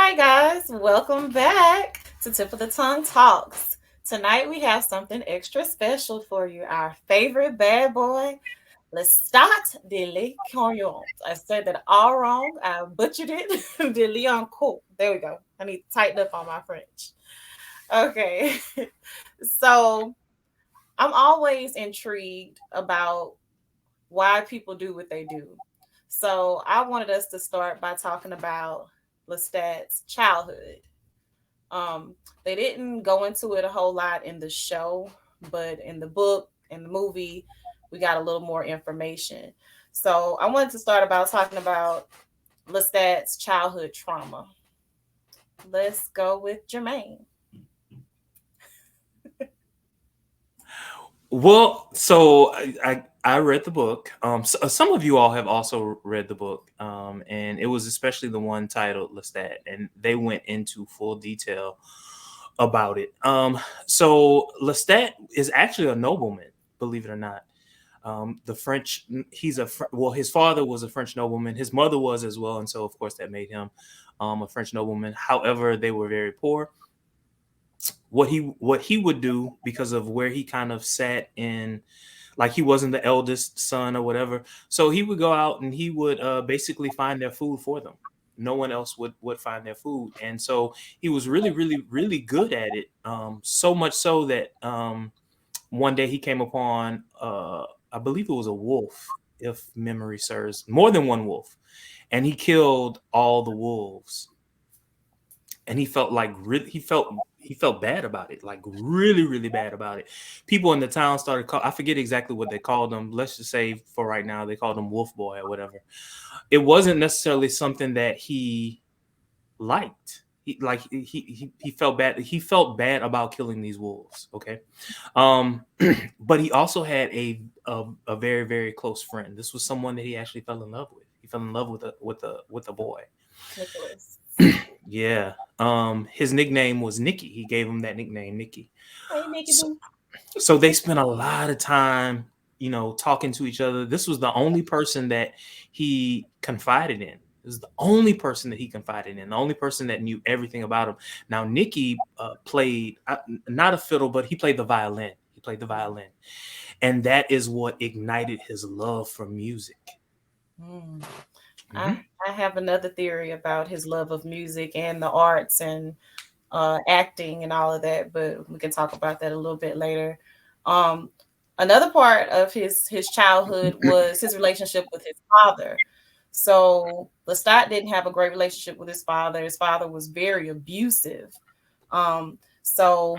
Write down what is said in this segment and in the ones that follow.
right, guys, welcome back to Tip of the Tongue Talks. Tonight we have something extra special for you. Our favorite bad boy, Lestat de Leon. I said that all wrong. I butchered it. De Leon Cool. There we go. I need to tighten up on my French. Okay. So I'm always intrigued about why people do what they do. So I wanted us to start by talking about Lestat's childhood. Um, they didn't go into it a whole lot in the show, but in the book and the movie, we got a little more information. So I wanted to start about talking about Lestat's childhood trauma. Let's go with Jermaine. Well, so I read the book. Some of you all have also read the book, and it was especially the one titled Lestat, and they went into full detail about it. So Lestat is actually a nobleman, believe it or not. The French, well, his father was a French nobleman, his mother was as well, and so of course that made him a French nobleman. However, they were very poor. What he would do, because of where he kind of sat in, like he wasn't the eldest son or whatever, so he would go out and he would basically find their food for them. No one else would find their food, and so he was really really really good at it, so much so that one day he came upon, I believe it was a wolf, if memory serves, more than one wolf, and he killed all the wolves. And he felt like really, he felt bad about it, like really really bad about it. People in the town started I forget exactly what they called him. Let's just say for right now they called him Wolf Boy or whatever. It wasn't necessarily something that he liked. He felt bad. He felt bad about killing these wolves. Okay. um but he also had a very very close friend. This was someone that he actually fell in love with. He fell in love with a boy. Nicholas. Yeah. His nickname was Nicky. He gave him that nickname, Nicky. Hey, Nikki So, Boo. so they spent a lot of time, talking to each other. This was the only person that he confided in. This is the only person that he confided in, the only person that knew everything about him. Now, Nicky played, not a fiddle, but he played the violin. He played the violin. And that is what ignited his love for music. Mm. I Mhm. I have another theory about his love of music and the arts and acting and all of that, but we can talk about that a little bit later. Um, Another part of his childhood was his relationship with his father. So Lestat didn't have a great relationship with his father. His father was very abusive. So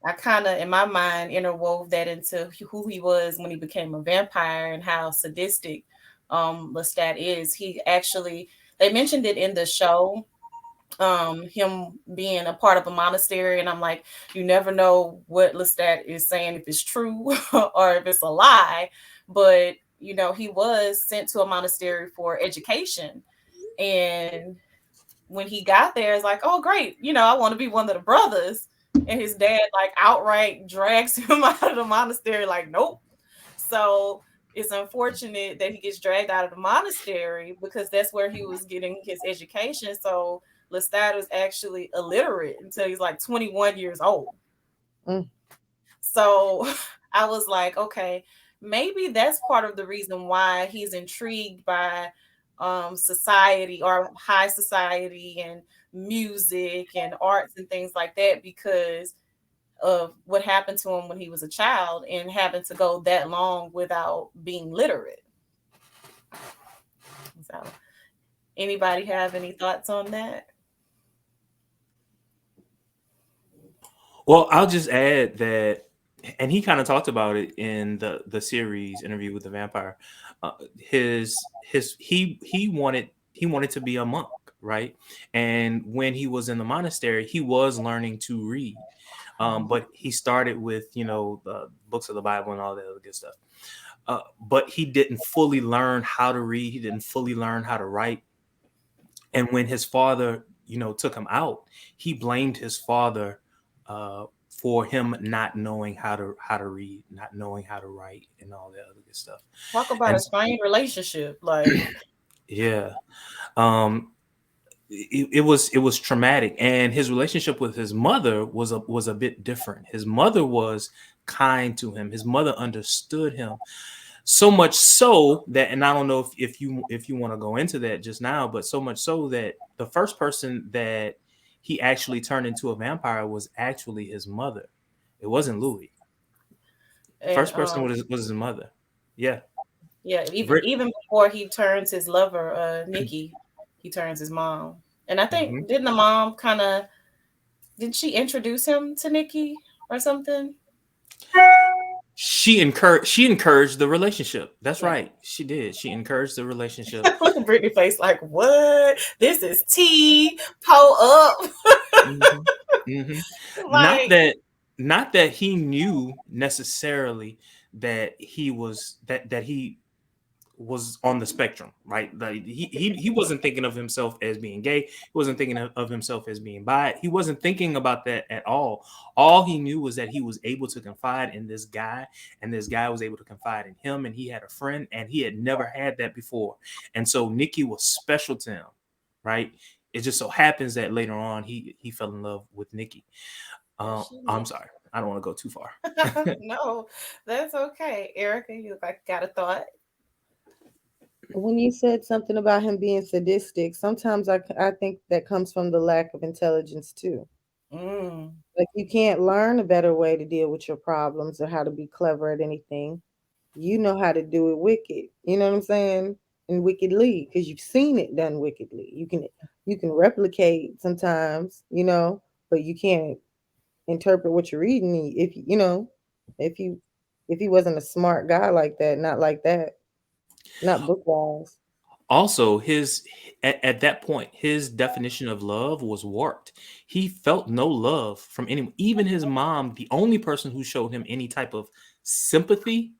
I kind of, in my mind, interwove that into who he was when he became a vampire and how sadistic Lestat is. He actually, they mentioned it in the show, him being a part of a monastery, and I'm like, you never know what Lestat is saying, if it's true or if it's a lie. But he was sent to a monastery for education, and when he got there, it's like, oh great, I want to be one of the brothers. And his dad like outright drags him out of the monastery, like, nope. So it's unfortunate that he gets dragged out of the monastery because that's where he was getting his education. So Lestat was actually illiterate until he's like 21 years old. Mm. So I was like, okay, maybe that's part of the reason why he's intrigued by society or high society and music and arts and things like that, because of what happened to him when he was a child and having to go that long without being literate. So, anybody have any thoughts on that? Well, I'll just add that, and he kind of talked about it in the series Interview with the Vampire. He wanted to be a monk, right? And when he was in the monastery, he was learning to read. But he started with the books of the Bible and all that other good stuff. But he didn't fully learn how to read. He didn't fully learn how to write. And when his father, took him out, he blamed his father for him not knowing how to read, not knowing how to write, and all that other good stuff. Talk about And a strained relationship. Like, yeah, um, it was traumatic, and his relationship with his mother was a bit different. His mother was kind to him. His mother understood him so much so that, and I don't know if you want to go into that just now, but so much so that the first person that he actually turned into a vampire was actually his mother. It wasn't Louis. And First person was his mother. Yeah. yeah, even Brit. even before he turns his lover, Nikki, he turns his mom. And I think Mhm. didn't the mom kind of did she introduce him to Nikki or something? She encouraged the relationship. That's Yeah. right. She did. She encouraged the relationship. Look at Brittany face like, what? This is tea, pull up. Mhm. Mhm. Not Like, that not that he knew necessarily that he was on the spectrum, right? Like he wasn't thinking of himself as being gay. He wasn't thinking of himself as being bi. He wasn't thinking about that at all. All he knew was that he was able to confide in this guy, and this guy was able to confide in him, and he had a friend, and he had never had that before. And so Nikki was special to him, right? It just so happens that later on he fell in love with Nikki. well, she I'm Nikki. sorry, I don't want to go too far. No, that's okay. Erica, you look like you got a thought. When you said something about him being sadistic, sometimes I think that comes from the lack of intelligence too. Mm. Like you can't learn a better way to deal with your problems or how to be clever at anything. You know how to do it wicked. You know what I'm saying? And wickedly, because you've seen it done wickedly. You can replicate sometimes, but you can't interpret what you're reading. If you if he wasn't a smart guy like that, not like that, not book wise. Also, at that point, his definition of love was warped. He felt no love from anyone, even his mom, the only person who showed him any type of sympathy.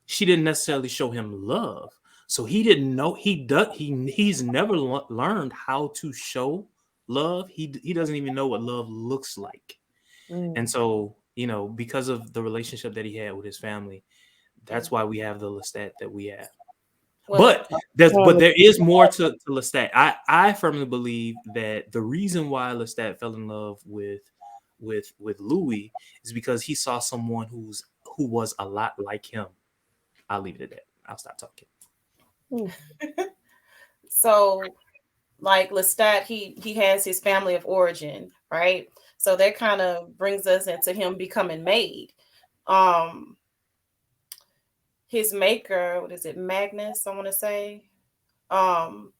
She didn't necessarily show him love, so he didn't know. He's never learned how to show love. He doesn't even know what love looks like. Mm. And so, because of the relationship that he had with his family, that's Mm. why we have the Lestat that we have. Well, But Family. there is more to Lestat. I firmly believe that the reason why Lestat fell in love with Louis is because he saw someone who was a lot like him. I'll leave it at that. I'll stop talking. Mm. so like Lestat, he has his family of origin, right? So that kind of brings us into him becoming made. Um, his maker, what is it, Magnus? I want to say. Um,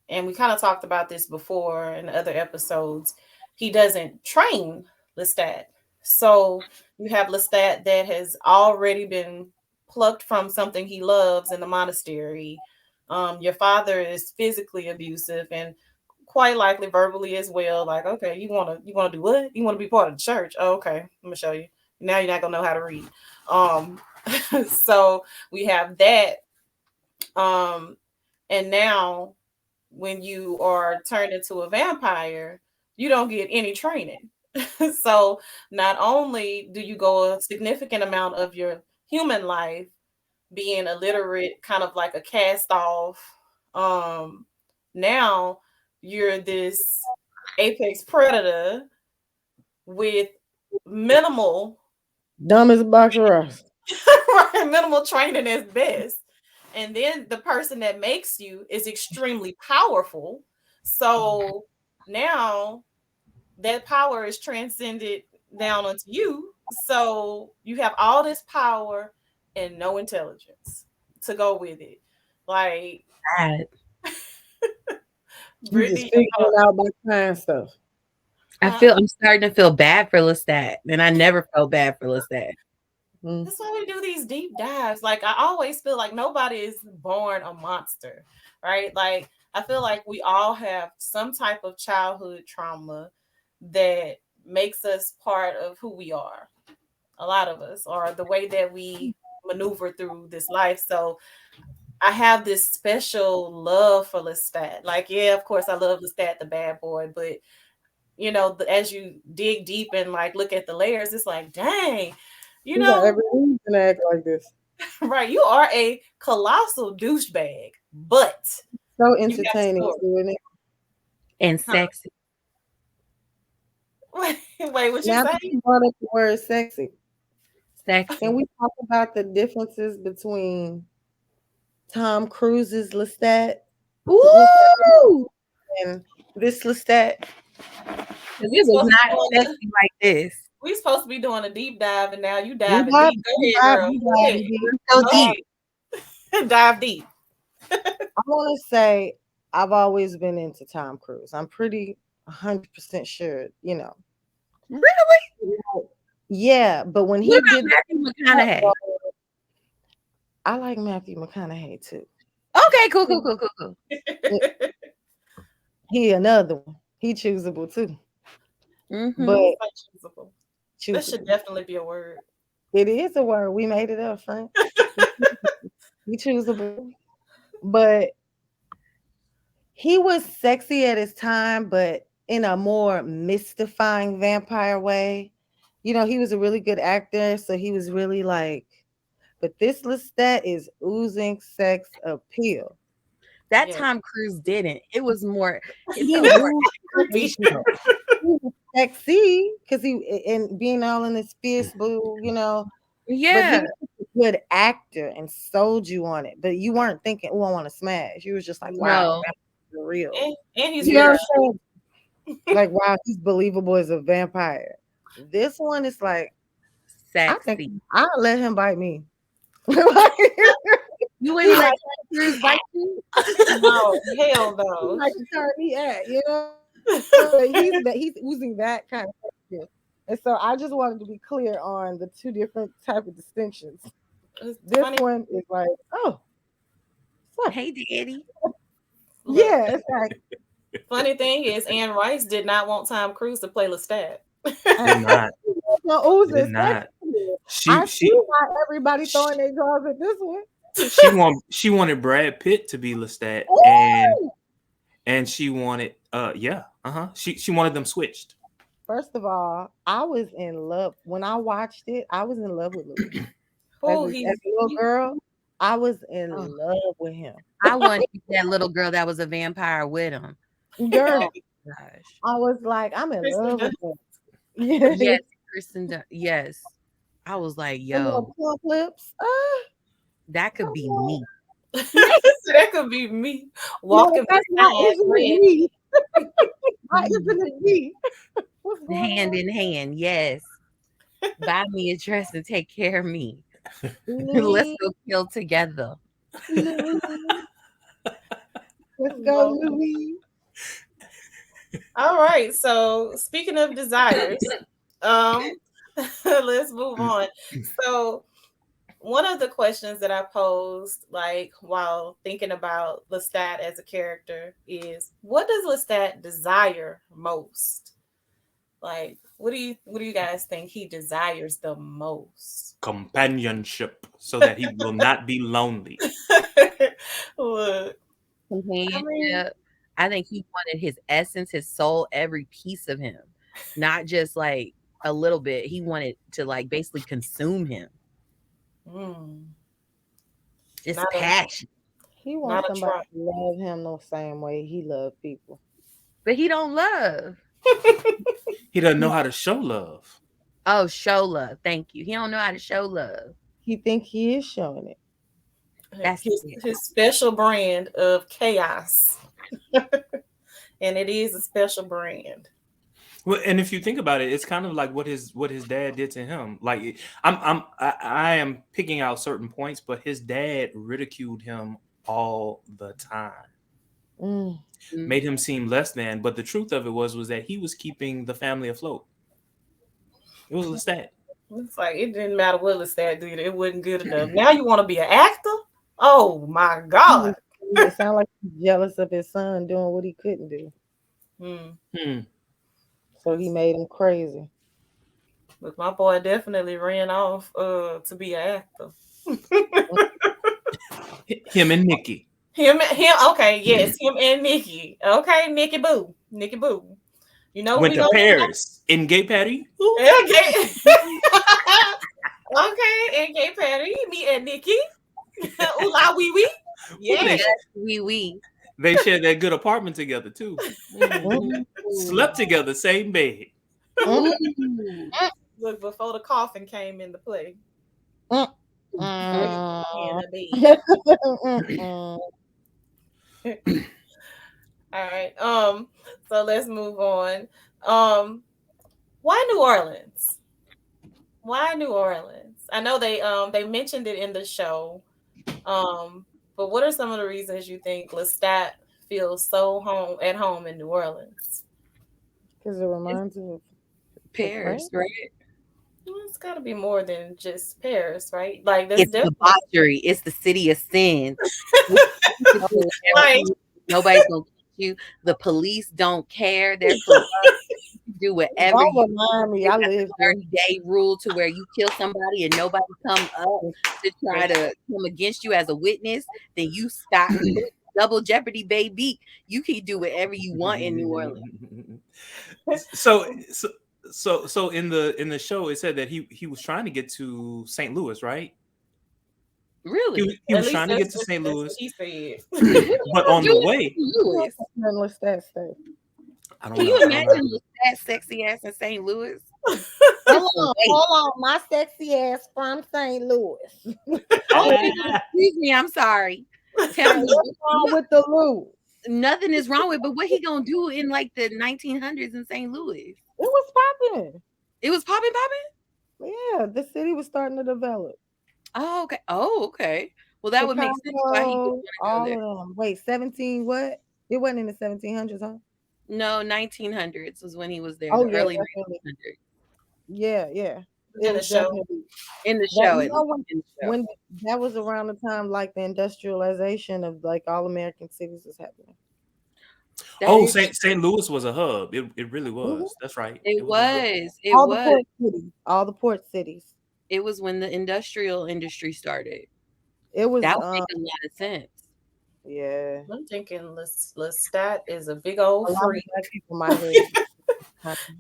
and we kind of talked about this before in other episodes. He doesn't train Lestat, so you have Lestat that has already been plucked from something he loves in the monastery. Your father is physically abusive and quite likely verbally as well. Like, okay, you wanna do what? You want to be part of the church? Oh, okay, I'm gonna show you. Now you're not gonna know how to read. Um, so we have that. Um, and now when you are turned into a vampire, you don't get any training. So not only do you go a significant amount of your human life being illiterate, kind of like a cast off, um, now you're this apex predator with minimal Dumb as a box of rice. minimal training is best. And then the person that makes you is extremely powerful. So now that power is transcended down onto you. So you have all this power and no intelligence to go with it. Like Bad. You just Brittany, figuring out by trying stuff. huh? I'm starting to feel bad for Lestat, and I never felt bad for Lestat. Mm. That's why we do these deep dives. Like I always feel like nobody is born a monster, right? Like I feel like we all have some type of childhood trauma that makes us part of who we are. A lot of us, or the way that we maneuver through this life. So I have this special love for Lestat. Like, yeah, of course, I love Lestat, the bad boy, but as you dig deep and like look at the layers, it's like, dang, you You got know, every reason to act like this. right? You are a colossal douchebag, but So you have entertaining story. too, isn't it? And Huh. sexy. Wait, what you Now say? that you brought up the word sexy, can Sexy. we talk about the differences between Tom Cruise's Lestat look Ooh! and this Lestat? Because We it was supposed to be not doing sexy like this. we supposed to be doing a deep dive, and now you We diving dive, deep. Go we ahead, dive, girl. we Go dive ahead. deep. So Go deep. ahead. Dive deep. I want to say I've always been into Tom Cruise. I'm pretty 100% sure, you know. Really? Yeah, but when What he about did Matthew that McConaughey? role, I like Matthew McConaughey too. Okay, cool. He another one. He choosable too, but Mm-hmm. It's like choosable. That should choosable. definitely be a word. It is a word. We made it up, friend. He choosable, but he was sexy at his time, but in a more mystifying vampire way. You know, he was a really good actor, so he was really like. But this Lestat is oozing sex appeal. That Yeah. Tom Cruise didn't. It was more. It He felt more oozed Creepy. educational. he was sexy because he and being all in his fierce blue, you know. But he Yeah. was a good actor and sold you on it. But you weren't thinking, "Oh, I want to smash." You was just like, "Wow, No. that's real." And he's You know what Yeah. rich. I'm saying? Like, wow, he's believable as a vampire. This one is like, I think Sexy. I'll let him bite me. Like, You he wouldn't let might, Tom Cruise bite you? No, hell he no. might turn me at, you know. But he's oozing that kind of stuff. And so I just wanted to be clear on the two different type of distinctions. It's This funny. one is like, oh, so Hey, Daddy. Look, yeah, it's like funny thing is, Anne Rice did not want Tom Cruise to play Lestat. Did not. no oozing Did sex. not. I She see she why everybody throwing she their drawers at this one. she wanted Brad Pitt to be Lestat, Ooh! and she wanted yeah, she wanted them switched. First of all, I was in love when I watched it. I was in love with Louis Oh, as a little girl. I was Oh, in love with him, I wanted that little girl that was a vampire with him. girl. Oh, gosh. I was like, I'm in Kristen love with Dunst. him. Yeah, Yes, Kristen. Yes. I was like, the little yo, plump lips. that could be me. That could be me Matter walking of fact, why beside isn't it Red. me? Why isn't it me? What's going Hand on? in hand. Yes. Buy me a dress and take care of me. Let's Louis, go kill together. Louis, let's go, Lord. Louis. All right. So speaking of desires, um, let's move on. So one of the questions that I posed, like while thinking about Lestat as a character, is what does Lestat desire most? Like, what do you guys think he desires the most? Companionship, so that he will not be lonely. Look, I mean, Companionship. I think he wanted his essence, his soul, every piece of him, not just like a little bit. He wanted to like basically consume him. mm, Just not a passion. He not wants a somebody try. to love him the same way he loved people. But he don't love. He doesn't know how to show love. Oh, show love. Thank you. He don't know how to show love. He think he is showing it. That's His special brand of chaos, and it is a special brand. Well, and if you think about it, it's kind of like what his dad did to him. Like I am picking out certain points, but his dad ridiculed him all the time, Mm. it. made him seem less than. But the truth of it was that he was keeping the family afloat. It was Lestat. It's like it didn't matter what Lestat did; it wasn't good enough. Now you want to be an actor? Oh my God! It sounds like he's jealous of his son doing what he couldn't do. Hmm. Hmm. So he made him crazy. But my boy definitely ran off to be an actor. Him and Nikki Him. Okay, yes, him and Nikki. Okay, Nikki Boo. You know who went we to gonna do now? Paris in Gay Patty. Ooh. Okay. Okay, and Gay Patty, me and Nikki. Ooh la wee wee. What do they Yes. We. They shared that good apartment together too. Mm, Slept Ooh. together, same bed. mm, Ooh. Look, before the coffin came into play, mm, they Mm. mm. in the Mm, mm. bed. All right. So let's move on. Um, why New Orleans? Why New Orleans? I know they mentioned it in the show. Um, but what are some of the reasons you think Lestat feels so home in New Orleans? Because it It's reminds you of the Paris, prank. right? Well, it's got to be more than just Paris, right? Like there's It's definitely debauchery. It's the city of sin. You can do Oh, whatever like you want. Nobody's gonna get you. The police don't care. They're corrupt. You can do whatever don't you remind me. they I got live the there. 30-day rule to where you kill somebody and nobody come up to try to come against you as a witness, then you scot free. Double jeopardy, baby. You can do whatever you want in New Orleans. so so so in the show it said that he was trying to get to St. Louis, right? Really? He at was least trying to get to St. that's what Louis, he said. What but are on you the gonna do way, in St. Louis? What's that say? I don't Can you know. I don't know. imagine that sexy ass in St. Louis? That's a Hold wait. on. My sexy ass from St. Louis. Excuse me, I'm sorry. Tell Hey, me what's wrong with the Lou? nothing is wrong with, but what he gonna do in like the 1900s in St. Louis? It was popping. It was popping, popping. Yeah, the city was starting to develop. Oh, okay. Oh, okay. Well, that would make sense why he would Chicago, want to go all there. of them. Wait, 17 what? It wasn't in the 1700s, huh? No, 1900s was when he was there. Oh, The yeah, early definitely. 1900s Yeah, yeah. It In the was show. definitely in the that. show, You at know least in the show. when that was around the time like the industrialization of like all American cities was happening. That Oh, is St. true. Louis was a hub. It really Hmm. was. That's right. It It was a hub. was. It All the was. port cities, all the port cities. It was when the industrial industry started. It was That would make a lot of sense. yeah. I'm thinking Lestat is a big old A lot of freak. black people migrated.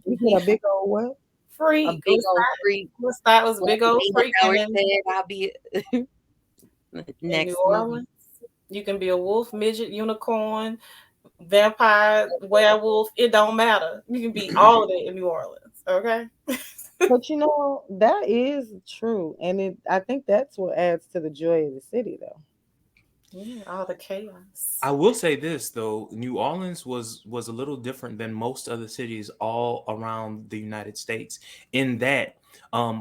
You said a He big old what? a Freak. big old freak. Lestat was a Like big old Lady freak, and Howard then said, I'll be in New next movie. Orleans, you can be a wolf, midget, unicorn, vampire, werewolf. It don't matter. You can be all of it in New Orleans. Okay. But that is true, and I think that's what adds to the joy of the city, though. Yeah, all the chaos. I will say this though, New Orleans was a little different than most other cities all around the United States in that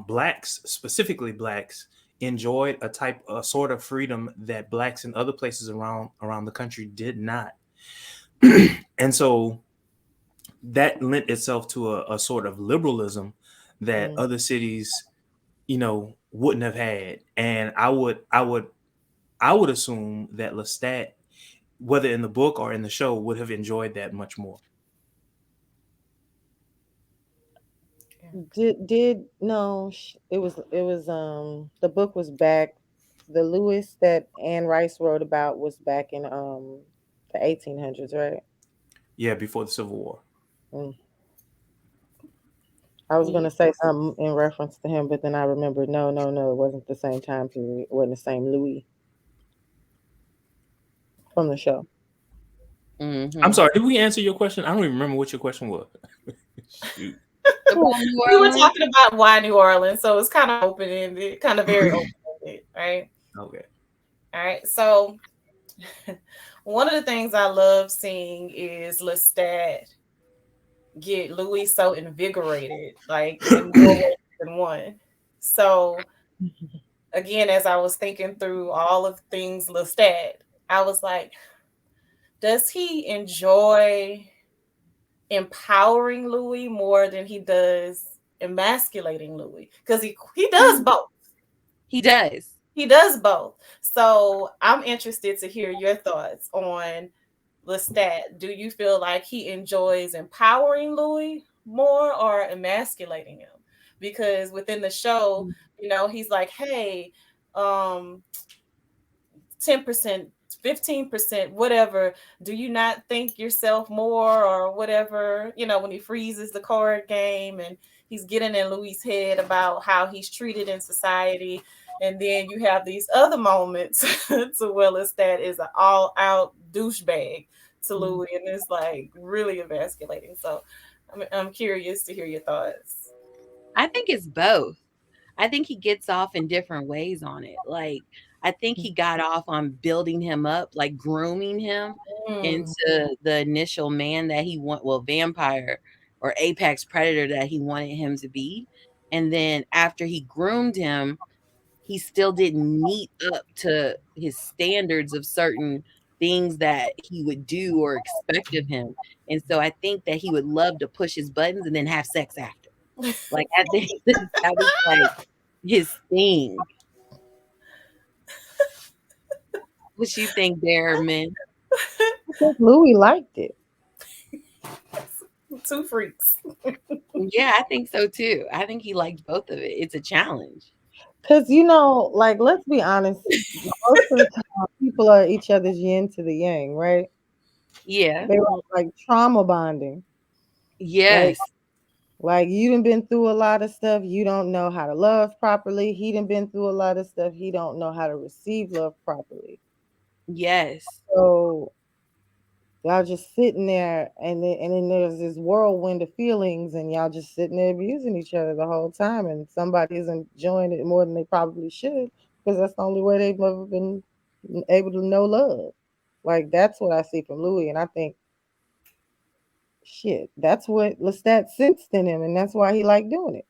blacks, specifically blacks, enjoyed a sort of freedom that blacks in other places around the country did not. And so that lent itself to a sort of liberalism that Mm. other cities, wouldn't have had. And I would assume that Lestat, whether in the book or in the show, would have enjoyed that much more. Did no? The book was back. The Lewis that Anne Rice wrote about was back in the 1800s, right? Yeah, before the Civil War. Mm. I was Yeah. gonna say something in reference to him, but then I remembered no, no, no, it wasn't the same time period. It wasn't the same Louis from the show. I'm Hmm. sorry, did we answer your question? I don't even remember what your question was. Shoot. About New We were Orleans. talking about why New Orleans, so it's kind of open ended, kind of very open ended, right? Okay. All right. So one of the things I love seeing is Lestat get Louis so invigorated, like in more ways than one. So again, as I was thinking through all of things Lestat, I was like, does he enjoy empowering Louis more than he does emasculating Louis? Because he does both. He does. He does both. So I'm interested to hear your thoughts on Lestat. Do you feel like he enjoys empowering Louis more or emasculating him? Because within the show, he's like, hey, 10%, 15%, whatever, do you not think yourself more or whatever, when he freezes the card game and he's getting in Louis' head about how he's treated in society. And then you have these other moments to where Lestat is an all out douchebag to Mm. Louis, and it's like really emasculating. So I'm curious to hear your thoughts. I think it's both. I think he gets off in different ways on it. Like, I think he got off on building him up, like grooming him Mm. into the initial man that he want, well, vampire or apex predator that he wanted him to be. And then after he groomed him, he still didn't meet up to his standards of certain things that he would do or expect of him. And so I think that he would love to push his buttons and then have sex after. Like, I think that was like his thing. What you think, Bearman? I think Louis liked it. Two freaks. Yeah, I think so too. I think he liked both of it. It's a challenge. Cause like let's be honest, most of the time people are each other's yin to the yang, right? Yeah. They were like trauma bonding. Like Yes. you done been through a lot of stuff. You don't know how to love properly. He done been through a lot of stuff. He don't know how to receive love properly. Yes. So y'all just sitting there, and then there's this whirlwind of feelings, and y'all just sitting there abusing each other the whole time, and somebody is enjoying it more than they probably should because that's the only way they've ever been able to know love. Like that's what I see from Louis, and I think shit, that's what Lestat sensed in him, and that's why he liked doing it.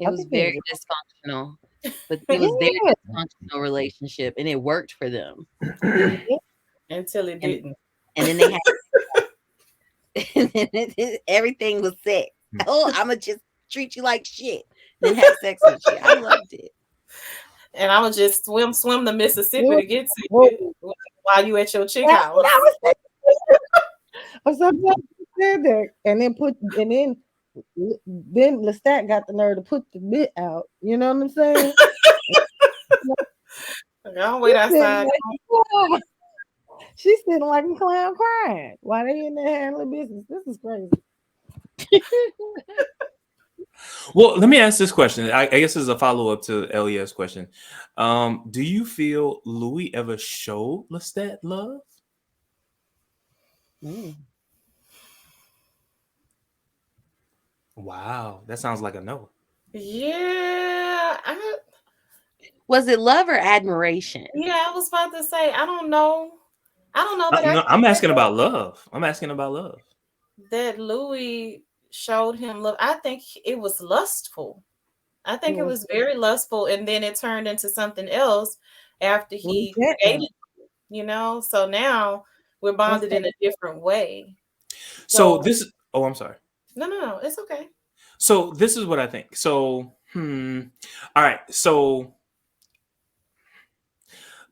It I was think he very was dysfunctional, but it was their yeah, dysfunctional relationship and it worked for them. yeah. Until it And didn't. and then they had and then everything was sex. Oh, I'ma just treat you like shit. Then have sex with you. I loved it. And I would just swim the Mississippi Whoa, to get to whoa. you while you at your chick That's what I house. was thinking. I'm so glad you said that. And then Lestat got the nerve to put the bit out. You know what I'm saying? Like, I'll wait She's sitting outside. like yeah. She's sitting like a clown crying while they in there handling business. This is crazy. Well, let me ask this question. I guess this is a follow up to Elia's question. Do you feel Louis ever showed Lestat love? Mm. Wow, that sounds like a no. Yeah, Was it love or admiration? yeah, I was about to say, I don't know. I don't know that I No, can I'm say asking about love. I'm asking about love. that Louis showed him love. I think it was lustful. I It think it was was very lustful, and then it turned into something else after he resentment. created, So now we're That's bonded that. in a different way. So So this. Oh, I'm sorry. no, it's okay. So this is what I think. So, all right. So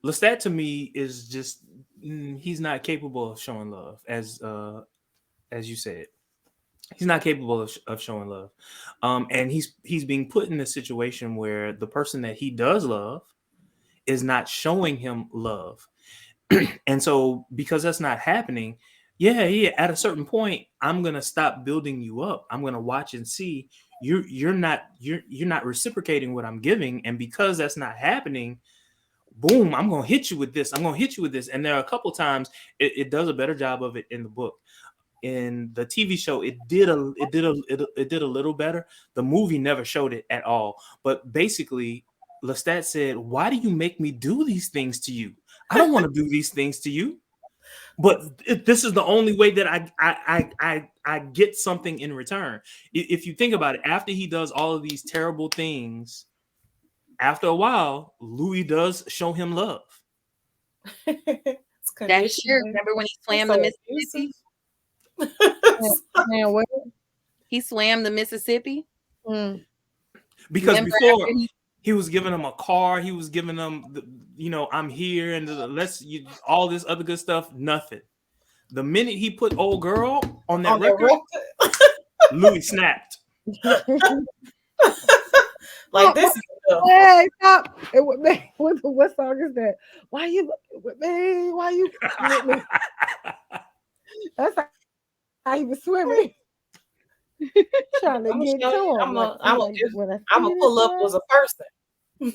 Lestat to me is just he's not capable of showing love, as you said. He's not capable of showing love, and he's being put in a situation where the person that he does love is not showing him love, and so because that's not happening, yeah, at a certain point, I'm gonna stop building you up. I'm gonna watch and see you're not reciprocating what I'm giving, and because that's not happening, boom, I'm gonna hit you with this. I'm gonna hit you with this. And there are a couple times it does a better job of it in the book. In the TV show, it did a little better. The movie never showed it at all. But basically, Lestat said, "Why do you make me do these things to you? I don't want to do these things to you." But this is the only way that I get something in return. If you think about it, after he does all of these terrible things, after a while, Louis does show him love. It's That's true. conditioning. Remember when he It's swam the so abusive. Mississippi? Man, what? He swam the Mississippi. Mm. Because Remember after before he he was giving them a car, he was giving them, I'm here and all this other good stuff. Nothing. The minute he put old girl on that On the record, record. Louis snapped. Like this is enough. Hey, stop! What song is that? Why you looking with me? Why you with me? That's how he was swimming, trying to I'm gonna get show to you. him. I'm Like gonna he I'm gonna like just when I I'm see gonna this pull up one. as a person.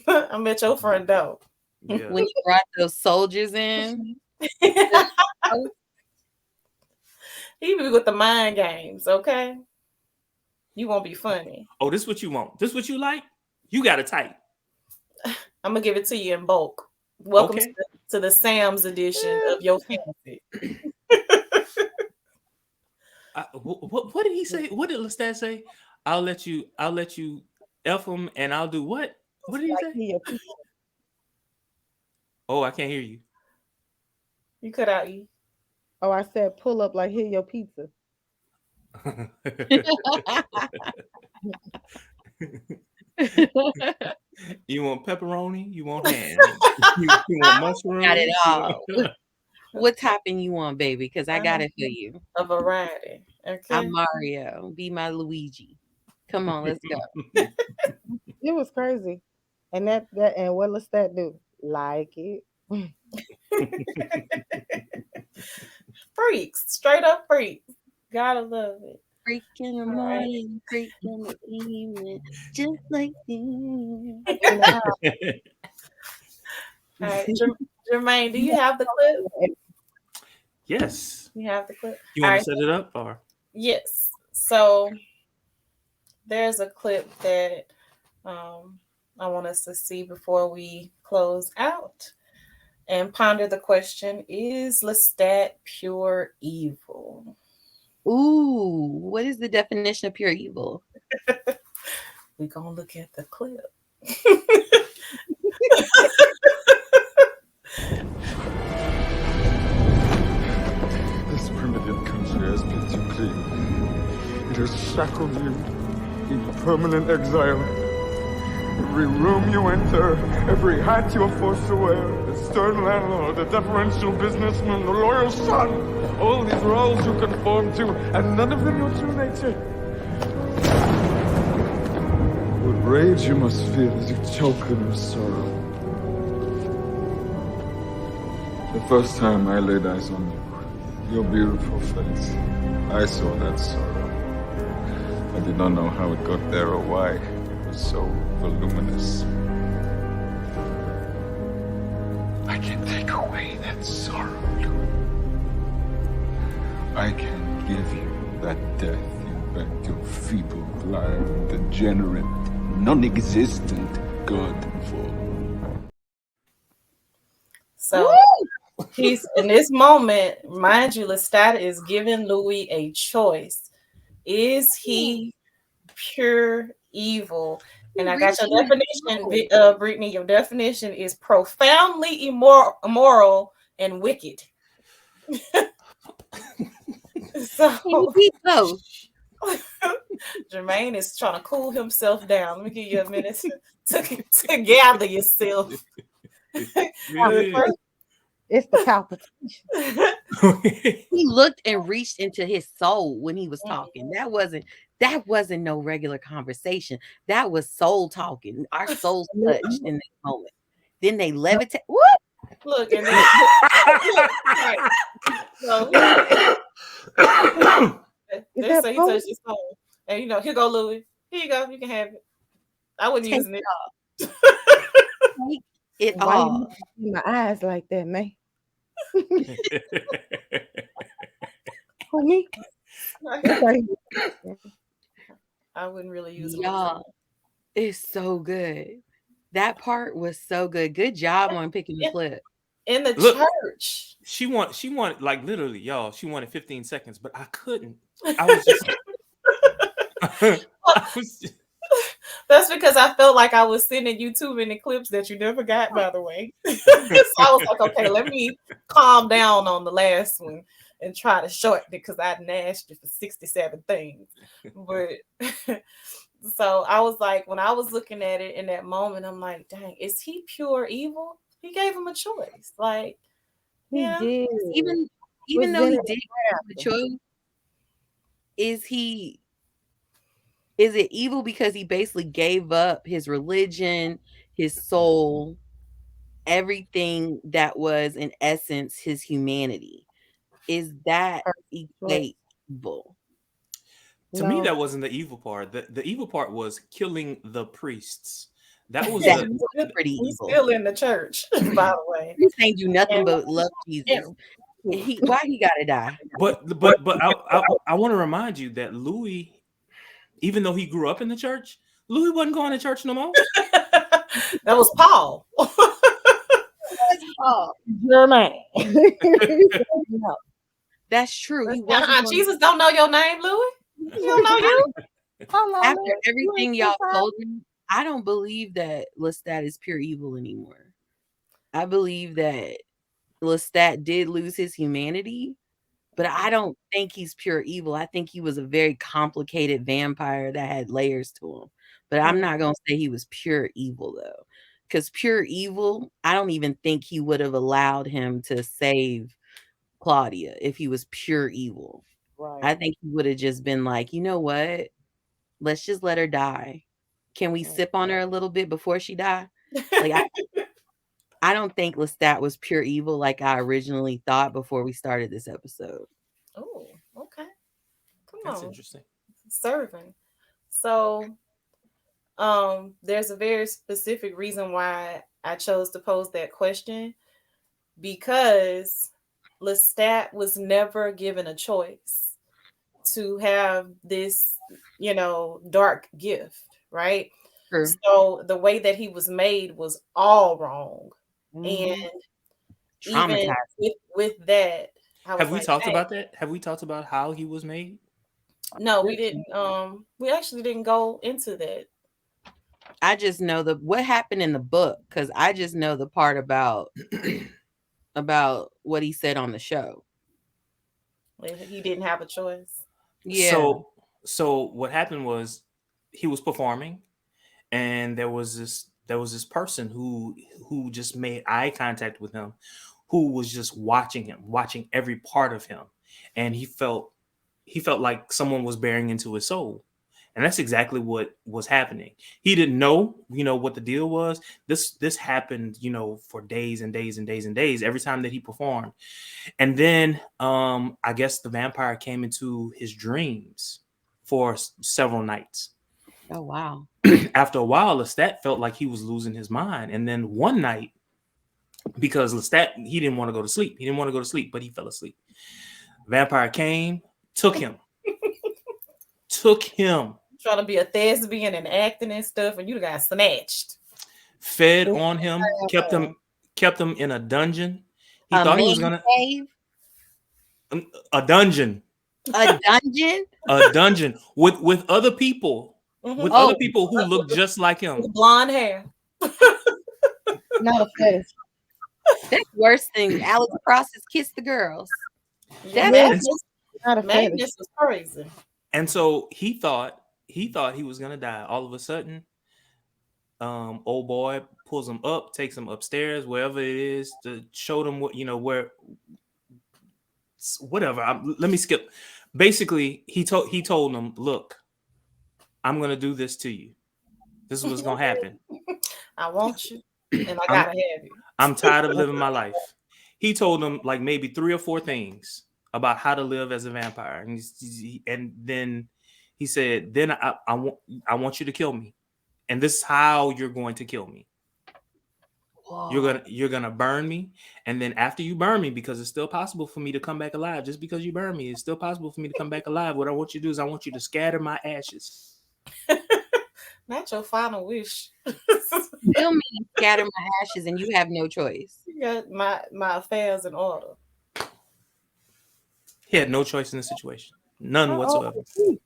I'm at your front door. Yeah. When he brought those soldiers in, He be with the mind games, okay? You won't be funny. Oh, this what you want. This what you like. You got it tight. I'm gonna give it to you in bulk. Welcome Okay. to the Sam's edition of your fantasy. What did he say? What did Lestat say? I'll let you f him, and I'll do what? What did he Like say? he a piece. Oh, I can't hear you. You cut out E. Oh, I said pull up like here your pizza. You want pepperoni? You want ham? You want got it mushrooms? all. What topping you want, baby? Because I got it for you. A variety. Okay. I'm Mario. Be my Luigi. Come on, let's go. It was crazy. And that and what does that do? Like it. Freaks. Straight up freaks. Gotta love it. Freak in the All right. morning, freak in the evening, just like you. All right. Jermaine, do you have the clip? Yes. You have the clip? You All want right. to set it up or? Yes. So there's a clip that I want us to see before we close out and ponder the question: is Lestat pure evil? Ooh, what is the definition of pure evil? We're gonna look at the clip. This primitive country has picked you clean. It has shackled you in permanent exile. Every room you enter, every hat you are forced to wear, the stern landlord, the deferential businessman, the loyal son, all these roles you conform to, and none of them your true nature. What rage you must feel as you choke in your sorrow. The first time I laid eyes on you, your beautiful face, I saw that sorrow. I did not know how it got there or why. It was so voluminous. I can take away that sorrow, Louis. I can give you that death you begged your feeble, blind, degenerate, non-existent God for. So he's in this moment, mind you, Lestat is giving Louis a choice. Is he pure evil? And I got your definition, Brittany. Your definition is profoundly immoral and wicked. So Jermaine is trying to cool himself down. Let me give you a minute to gather yourself. It's the palpitation. He looked and reached into his soul when he was talking. That wasn't no regular conversation. That was soul talking. Our souls touched in that moment. Then they levitate. What? Look, and then right. So they say he touched his soul. And here go Louis. Here you go. You can have it. I wouldn't use it. Take it Why all. you in my eyes like that, man? Who me? I wouldn't really use it. Y'all, it's so good. That part was so good. Good job on picking the clip. In the church. She wanted like literally, y'all, she wanted 15 seconds, but I couldn't. I was just That's because I felt like I was sending you too many clips that you never got, by the way. So I was like, okay, let me calm down on the last one and try to shorten it because I asked you for 67 things. But so I was like, when I was looking at it in that moment, I'm like, dang, is he pure evil? He gave him a choice. Like, he did. Even though he did have a choice, is it evil because he basically gave up his religion, his soul, everything that was in essence his humanity? Is that equate evil? To me, that wasn't the evil part. The evil part was killing the priests. That was That the We was still, pretty we evil. still in the church, by the way. Priest ain't do nothing And, but love Jesus. and Why he gotta die? but I want to remind you that Louis, even though he grew up in the church, Louis wasn't going to church no more. that was Paul. Oh, German. No. that's true. He wasn't going. Jesus don't know your name, Louis. He don't know I, you. Hello, after Lou. You everything ain't y'all too far. told me, I don't believe that Lestat is pure evil anymore. I believe that Lestat did lose his humanity, but I don't think he's pure evil. I think he was a very complicated vampire that had layers to him. But I'm not going to say he was pure evil, though. Because pure evil, I don't even think he would have allowed him to save Claudia if he was pure evil. I Right. think he would have just been like, you know what? Let's just let her die. Can we sip on her a little bit before she die? Like, I don't think Lestat was pure evil like I originally thought before we started this episode. Oh, okay. Come That's on. interesting. Serving. So, there's a very specific reason why I chose to pose that question because Lestat was never given a choice to have this, dark gift, right? True. So the way that he was made was all wrong. And Mhm. even Traumatized. with that, I was Have we like, talked hey, about that? Have we talked about how he was made? no, we didn't. We actually didn't go into that. I just know what happened in the book because I just know the part about what he said on the show. He didn't have a choice. Yeah. So what happened was he was performing, and there was this person who just made eye contact with him, who was just watching him, watching every part of him, and he felt like someone was bearing into his soul. And that's exactly what was happening. He didn't know, what the deal was. This happened, for days and days and days and days every time that he performed. And then I guess the vampire came into his dreams for several nights. Oh wow. After a while, Lestat felt like he was losing his mind. And then one night, because Lestat, he didn't want to go to sleep. He didn't want to go to sleep, but he fell asleep. Vampire came, took him, took him, Trying to be a thespian and acting and stuff, and you got snatched. fed on him, kept him in a dungeon. He A thought he was man gonna cave? a dungeon, A dungeon? with other people, Mm-hmm. with other Oh, people who looked just like him. With blonde hair. Not a fetish. that's worse than Alex Cross's Kiss the Girls. Yeah, That's And, Not a fetish. Magnus was crazy. and so he thought he was gonna die. All of a sudden, old boy pulls him up, takes him upstairs, wherever it is, to show them where, whatever. Let me skip. Basically, he told him, "Look, I'm gonna do this to you. This is what's gonna happen. I want you, and I I'm gotta have you. I'm tired of living my life." He told him like maybe 3 or 4 things about how to live as a vampire, and then he said, "Then I want you to kill me, and this is how you're going to kill me. You're whoa. gonna burn me, and then after you burn me, because it's still possible for me to come back alive. Just because you burn me, it's still possible for me to come back alive. What I want you to do is I want you to scatter my ashes." Not your final wish. Kill me and scatter my ashes, and you have no choice. You got my affairs in order. He had no choice in the situation, none How old whatsoever. is he?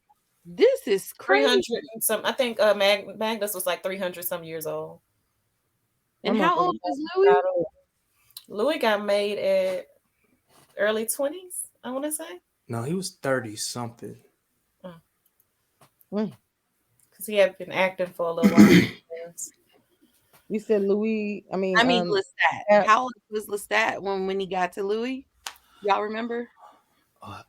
This is 300 crazy. and some. I think Magnus was like 300 some years old. And That how motherfucker old is got Louis? old. Louis got made at early 20s, I want to say. No, he was 30 something. Because he had been acting for a little while. You said Louis. I mean, I mean, Lestat. uh, How old was Lestat when he got to Louis? Y'all remember? I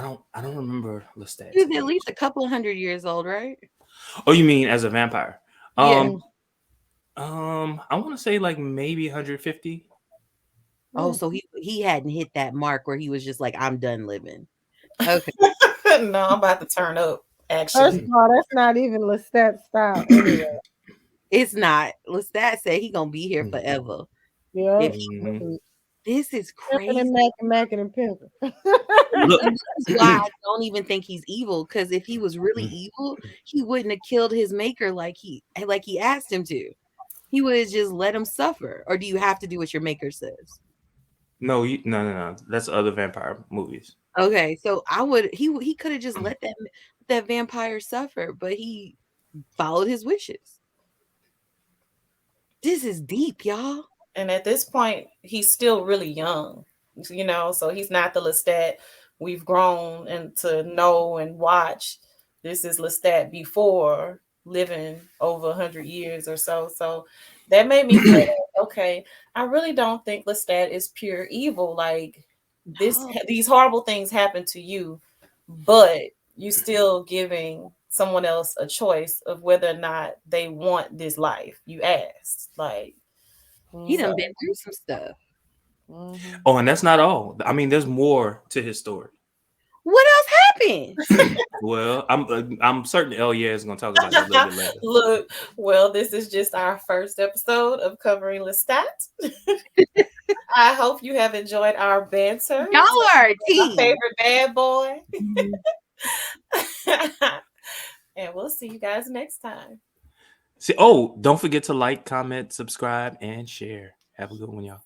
don't remember Lestat. He was at least a couple of 100 years old, right? Oh, you mean as a vampire? Yeah. I want to say like maybe 150. Oh, so he hadn't hit that mark where he was just like, I'm done living. Okay. No, I'm about to turn up, first actually. of all, that's not even Lestat style anyway. It's not. Lestat said he gonna be here forever. Yeah. If Mhm. this is Pimping crazy. and macking and pimping. Look, And this is why I don't even think he's evil. Because if he was really evil, he wouldn't have killed his maker like he asked him to. He would have just let him suffer. Or do you have to do what your maker says? no. That's other vampire movies. Okay, so I would he could have just let that vampire suffer, but he followed his wishes. This is deep, y'all. And at this point, he's still really young, so he's not the Lestat we've grown and to know and watch. This is Lestat before living over 100 years or so. So that made me feel like, okay, I really don't think Lestat is pure evil. Like No. these horrible things happen to you, but you still giving someone else a choice of whether or not they want this life. You asked, like, He done so. been through some stuff. Mhm. Oh, and that's not all. I mean, there's more to his story. What else happened? Well, I'm certain Elia is going to talk about that a little bit later. Look, well, this is just our first episode of covering Lestat. I hope you have enjoyed our banter. Y'all are a My team. favorite bad boy. And we'll see you guys next time. See, oh, don't forget to like, comment, subscribe, and share. Have a good one, y'all.